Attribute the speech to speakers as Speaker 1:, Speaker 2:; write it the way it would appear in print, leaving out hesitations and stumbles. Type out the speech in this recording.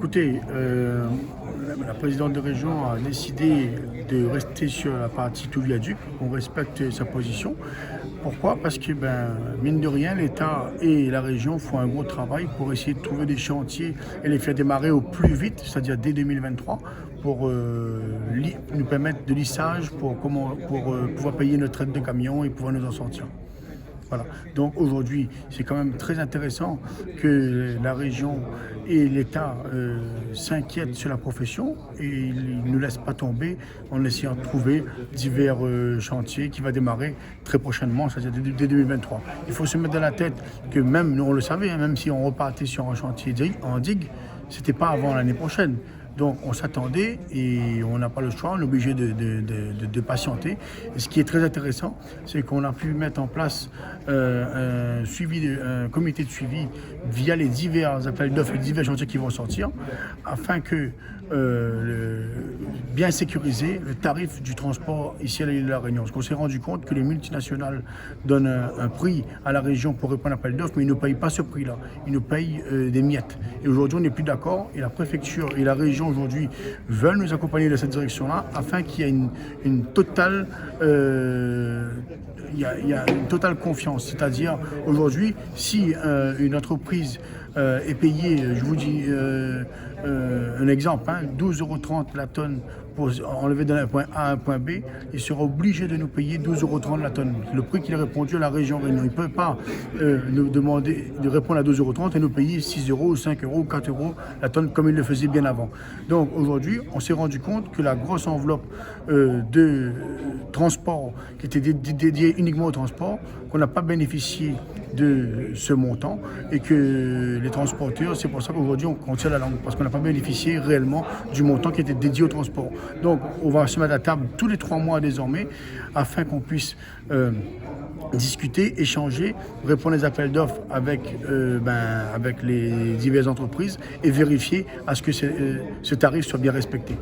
Speaker 1: Écoutez, la présidente de région a décidé de rester sur la partie tout viaduc. On respecte sa position. Pourquoi? Parce que, mine de rien, l'État et la région font un gros travail pour essayer de trouver des chantiers et les faire démarrer au plus vite, c'est-à-dire dès 2023, pour nous permettre de lissage, pour pouvoir payer notre aide de camion et pouvoir nous en sortir. Voilà. Donc aujourd'hui, c'est quand même très intéressant que la région et l'État s'inquiètent sur la profession et ils ne nous laissent pas tomber en essayant de trouver divers chantiers qui va démarrer très prochainement, c'est-à-dire dès 2023. Il faut se mettre dans la tête que même, nous on le savait, hein, même si on repartait sur un chantier en digue, c'était pas avant l'année prochaine. Donc on s'attendait et on n'a pas le choix, on est obligé de patienter. Et ce qui est très intéressant, c'est qu'on a pu mettre en place un comité de suivi via les divers appels d'offres et les divers chantiers qui vont sortir, afin que bien sécuriser le tarif du transport ici à l'île de la Réunion. Parce qu'on s'est rendu compte que les multinationales donnent un prix à la région pour répondre à l'appel d'offres, mais ils ne payent pas ce prix-là. Ils nous payent des miettes. Et aujourd'hui, on n'est plus d'accord et la préfecture et la région aujourd'hui veulent nous accompagner dans cette direction-là afin qu'il y ait une totale une totale confiance. C'est-à-dire, aujourd'hui, si une entreprise est payée, je vous dis un exemple, 12,30 € la tonne pour enlever d'un point A à un point B, il sera obligé de nous payer 12,30 € la tonne. Le prix qu'il a répondu à la région Réunion. Il ne peut pas nous demander de répondre à 12,30 € et nous payer 6 €, 5 €, 4 € la tonne comme il le faisait bien avant. Donc aujourd'hui, on s'est rendu compte que la grosse enveloppe de transport qui était dédiée uniquement au transport, qu'on n'a pas bénéficié de ce montant et que les transporteurs, c'est pour ça qu'aujourd'hui on tire la langue, parce qu'on n'a pas bénéficié réellement du montant qui était dédié au transport. Donc on va se mettre à table tous les 3 mois désormais afin qu'on puisse discuter, échanger, répondre aux appels d'offres avec les diverses entreprises et vérifier à ce que ce tarif soit bien respecté.